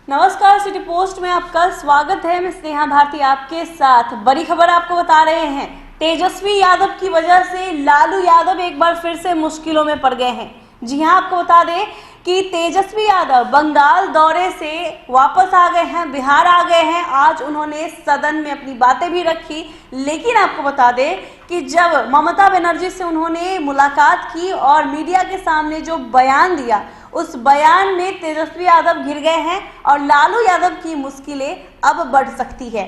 नमस्कार, city post में आपका स्वागत है। मैं स्नेहा भारती आपके साथ। बड़ी खबर आपको बता रहे हैं, तेजस्वी यादव की वजह से लालू यादव एक बार फिर से मुश्किलों में पड़ गए हैं। जी हां, आपको बता दें कि तेजस्वी यादव बंगाल दौरे से वापस आ गए हैं, बिहार आ गए हैं। आज उन्होंने सदन में अपनी बातें भी रखी, लेकिन आपको बता दें कि जब ममता बनर्जी से उन्होंने मुलाकात की और मीडिया के सामने जो बयान दिया, उस बयान में तेजस्वी यादव घिर गए हैं और लालू यादव की मुश्किलें अब बढ़ सकती है।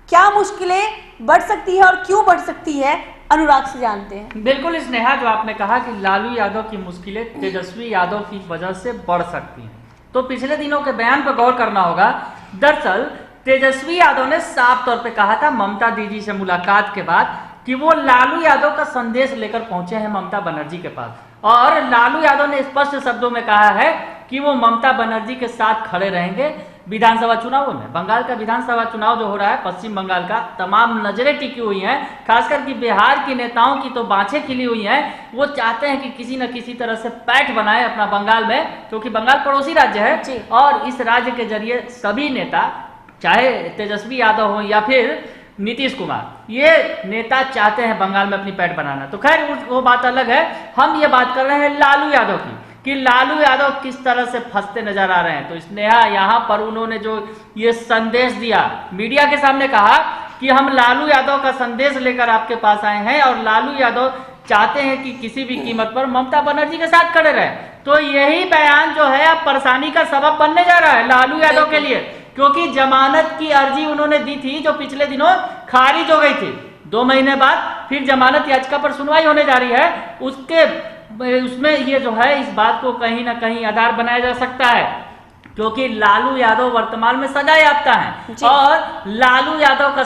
क्या मुश्किलें बढ़ सकती है और क्यों बढ़ सकती है, अनुराग से जानते हैं। बिल्कुल स्नेहा, जो आपने कहा कि लालू यादव की मुश्किलें तेजस्वी यादव की वजह से बढ़ सकती हैं, तो पिछले दिनों के बयान पर गौर करना होगा। दरअसल तेजस्वी यादव ने साफ तौर पे कहा था ममता दीदी से मुलाकात के बाद कि वो लालू यादव का संदेश लेकर पहुंचे हैं ममता बनर्जी के पास, और लालू यादव ने स्पष्ट शब्दों में कहा है कि वो ममता बनर्जी के साथ खड़े रहेंगे विधानसभा चुनावों में। बंगाल का विधानसभा चुनाव जो हो रहा है, पश्चिम बंगाल का, तमाम नजरें टिकी हुई हैं, खासकर कि बिहार की नेताओं की तो बाँछें खिली हुई हैं। वो चाहते हैं कि किसी न किसी तरह से पैठ बनाए अपना बंगाल में, क्योंकि बंगाल पड़ोसी राज्य है और इस राज्य के जरिए सभी नेता, चाहे तेजस्वी यादव हो या फिर नीतीश कुमार, ये नेता चाहते हैं बंगाल में अपनी पैठ बनाना। तो खैर वो बात अलग है। हम ये बात कर रहे हैं लालू यादव की कि लालू यादव किस तरह से फंसते नजर आ रहे हैं। तो स्नेहा, यहाँ पर उन्होंने जो ये संदेश दिया, मीडिया के सामने कहा कि हम लालू यादव का संदेश लेकर आपके पास आए हैं और लालू यादव चाहते हैं कि किसी भी कीमत पर ममता बनर्जी के साथ खड़े रहे। तो यही बयान जो है अब परेशानी का सबब बनने जा रहा है लालू यादव के लिए, क्योंकि जमानत की अर्जी उन्होंने दी थी जो पिछले दिनों खारिज हो गई थी। 2 महीने बाद फिर जमानत याचिका पर सुनवाई होने जा रही है। उसमें ये जो है, इस बात को कहीं ना कहीं आधार बनाया जा सकता है, क्योंकि लालू यादव वर्तमान में सजा याफ्ता है और लालू यादव का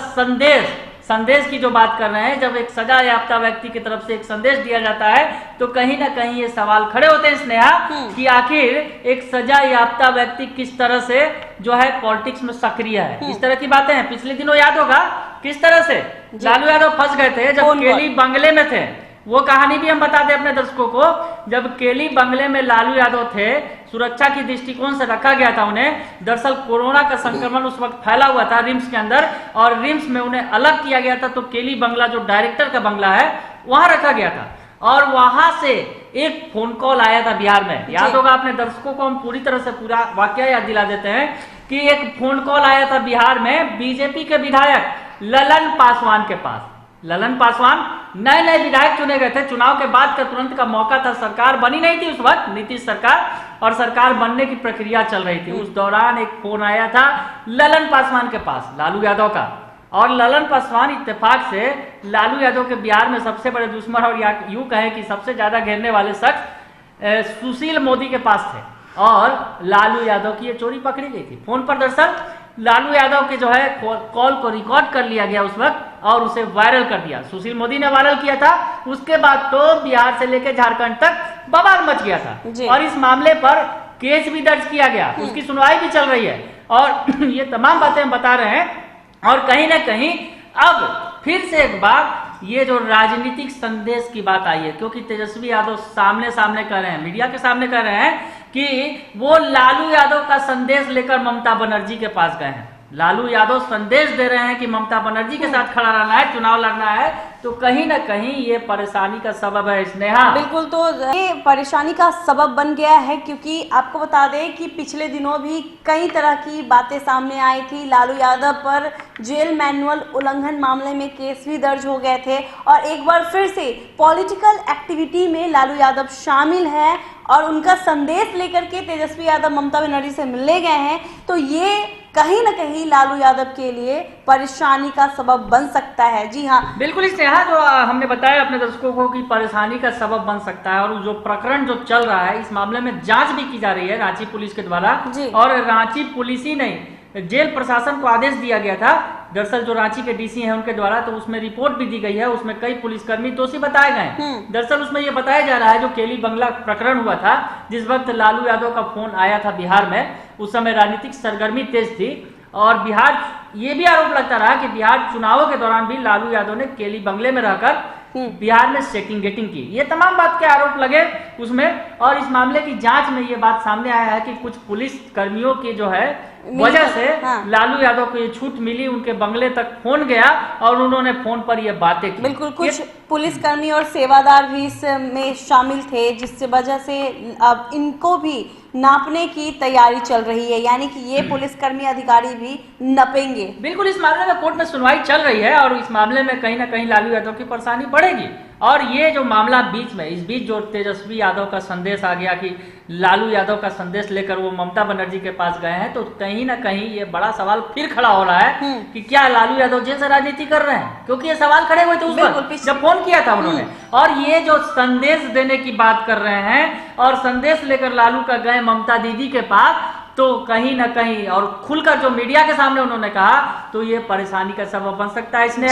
संदेश की जो बात कर रहे हैं, जब एक सजा याफ्ता व्यक्ति की तरफ से एक संदेश दिया जाता है तो कहीं ना कहीं ये सवाल खड़े होते हैं स्नेहा कि आखिर एक सजा याफ्ता व्यक्ति किस तरह से जो है पॉलिटिक्स में सक्रिय है। इस तरह की बातें हैं। पिछले दिनों याद होगा किस तरह से लालू यादव फंस गए थे जब केली बंगले में थे। वो कहानी भी हम बता दें अपने दर्शकों को। जब केली बंगले में लालू यादव थे, सुरक्षा की दृष्टिकोण से रखा गया था उन्हें। दरअसल कोरोना का संक्रमण उस वक्त फैला हुआ था रिम्स के अंदर, और रिम्स में उन्हें अलग किया गया था। तो केली बंगला, जो डायरेक्टर का बंगला है, वहां रखा गया था और वहां से एक फोन कॉल आया था बिहार में। याद होगा अपने दर्शकों को, हम पूरी तरह से पूरा वाकया याद दिला देते हैं कि एक फोन कॉल आया था बिहार में बीजेपी के विधायक ललन पासवान के पास। ललन पासवान नए विधायक चुने गए थे। चुनाव के बाद का तुरंत का मौका था, सरकार बनी नहीं थी उस वक्त, नीतीश सरकार, और सरकार बनने की प्रक्रिया चल रही थी। उस दौरान एक फोन आया था ललन पासवान के पास, लालू यादव का, और ललन पासवान इत्तेफाक से लालू यादव के बिहार में सबसे बड़े दुश्मन और यूं कहें कि सबसे ज्यादा घेरने वाले शख्स सुशील मोदी के पास थे, और लालू यादव की ये चोरी पकड़ी गई थी। फोन पर दरअसल लालू यादव के जो है कॉल को रिकॉर्ड कर लिया गया उस वक्त और उसे वायरल कर दिया। सुशील मोदी ने वायरल किया था। उसके बाद तो बिहार से लेकर झारखंड तक बवाल मच गया था और इस मामले पर केस भी दर्ज किया गया, उसकी सुनवाई भी चल रही है और ये तमाम बातें हम बता रहे हैं। और कहीं ना कहीं अब फिर से एक बार ये जो राजनीतिक संदेश की बात आई है, क्योंकि तेजस्वी यादव सामने कह रहे हैं, मीडिया के सामने कह रहे हैं कि वो लालू यादव का संदेश लेकर ममता बनर्जी के पास गए हैं। लालू यादव संदेश दे रहे हैं कि ममता बनर्जी के साथ खड़ा रहना है, चुनाव लड़ना है। तो कहीं ना कहीं ये परेशानी का सबब है स्नेहा। बिल्कुल, तो ये परेशानी का सबब बन गया है, क्योंकि आपको बता दें कि पिछले दिनों भी कई तरह की बातें सामने आई थी। लालू यादव पर जेल मैनुअल उल्लंघन मामले में केस भी दर्ज हो गए थे और एक बार फिर से पॉलिटिकल एक्टिविटी में लालू यादव शामिल है और उनका संदेश लेकर के तेजस्वी यादव ममता बनर्जी से मिलने गए हैं। तो ये कहीं ना कहीं लालू यादव के लिए परेशानी का सबब बन सकता है। जी हाँ, बिल्कुल स्नेहा, जो हमने बताया अपने दर्शकों को कि परेशानी का सबब बन सकता है। और जो प्रकरण जो चल रहा है, इस मामले में जांच भी की जा रही है रांची पुलिस के द्वारा, और रांची पुलिस ही नहीं, जेल प्रशासन को आदेश दिया गया था दरअसल जो रांची के डीसी हैं उनके द्वारा, तो उसमें रिपोर्ट भी दी गई है। उसमें कई पुलिसकर्मी दोषी बताए गए। दरअसल उसमें यह बताया जा रहा है जो केली बंगला प्रकरण हुआ था, जिस वक्त लालू यादव का फोन आया था बिहार में, उस समय राजनीतिक सरगर्मी तेज थी और बिहार, ये भी आरोप लगता रहा कि बिहार चुनावों के दौरान भी लालू यादव ने केली बंगले में रहकर बिहार में चेकिंग की, ये तमाम बात के आरोप लगे उसमें। और इस मामले की जांच में ये बात सामने आया है कि कुछ पुलिस कर्मियों की जो है वजह से लालू यादव को ये छूट मिली, उनके बंगले तक फोन गया और उन्होंने फोन पर ये बातें की। बिल्कुल, कुछ पुलिसकर्मी और सेवादार भी इसमें शामिल थे, जिससे वजह से अब इनको भी नापने की तैयारी चल रही है, यानी कि ये पुलिसकर्मी अधिकारी भी नपेंगे। बिल्कुल, इस मामले में कोर्ट में सुनवाई चल रही है और इस मामले में कहीं ना कहीं लालू यादव की परेशानी बढ़ेगी। और ये जो मामला इस बीच जो तेजस्वी यादव का संदेश आ गया कि लालू यादव का संदेश लेकर वो ममता बनर्जी के पास गए हैं, तो कहीं ना कहीं ये बड़ा सवाल फिर खड़ा हो रहा है कि क्या लालू यादव जेल से राजनीति कर रहे हैं, क्योंकि ये सवाल खड़े हुए थे उस वक्त जब फोन किया था उन्होंने। और ये जो संदेश देने की बात कर रहे हैं और संदेश लेकर लालू का गए ममता दीदी के पास, तो कहीं ना कहीं और खुलकर जो मीडिया के सामने उन्होंने कहा, तो ये परेशानी का सबब बन सकता है। इसने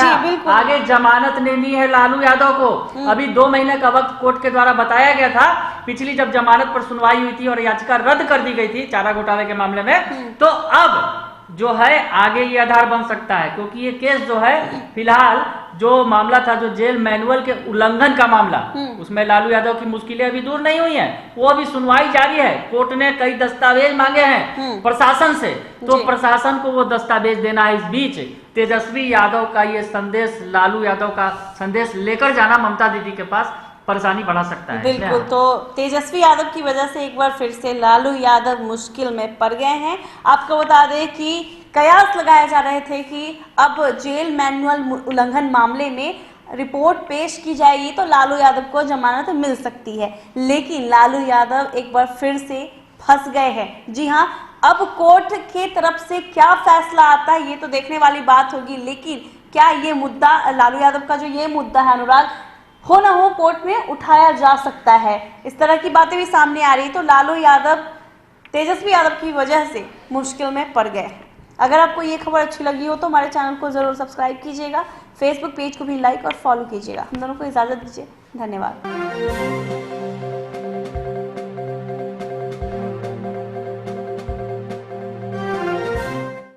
आगे जमानत लेनी है लालू यादव को। अभी 2 महीने का वक्त कोर्ट के द्वारा बताया गया था, पिछली जब जमानत पर सुनवाई हुई थी और याचिका रद्द कर दी गई थी चारा घोटाले के मामले में, तो अब जो है आगे ये आधार बन सकता है, क्योंकि ये केस जो है फिलहाल जो मामला था, जो जेल मैनुअल के उल्लंघन का मामला, उसमें लालू यादव की मुश्किलें अभी दूर नहीं हुई हैं, वो अभी सुनवाई जारी है। कोर्ट ने कई दस्तावेज मांगे हैं प्रशासन से, तो प्रशासन को वो दस्तावेज देना है। इस बीच तेजस्वी यादव का ये संदेश, लालू यादव का संदेश लेकर जाना ममता दीदी के पास परेशानी बढ़ा सकता है। बिल्कुल, तो तेजस्वी यादव की वजह से एक बार फिर से लालू यादव मुश्किल में पड़ गए हैं। आपको बता दें कि कयास लगाए जा रहे थे कि अब जेल मैनुअल उल्लंघन मामले में रिपोर्ट पेश की जाएगी तो लालू यादव को जमानत मिल सकती है, लेकिन लालू यादव एक बार फिर से फंस गए हैं। जी हाँ, अब कोर्ट की तरफ से क्या फैसला आता है ये तो देखने वाली बात होगी, लेकिन क्या ये मुद्दा, लालू यादव का जो ये मुद्दा है अनुराग, हो ना हो कोर्ट में उठाया जा सकता है। इस तरह की बातें भी सामने आ रही, तो लालू यादव तेजस्वी यादव की वजह से मुश्किल में पड़ गए। अगर आपको ये खबर अच्छी लगी हो तो हमारे चैनल को जरूर सब्सक्राइब कीजिएगा, फेसबुक पेज को भी लाइक और फॉलो कीजिएगा। हम दोनों को इजाजत दीजिए, धन्यवाद।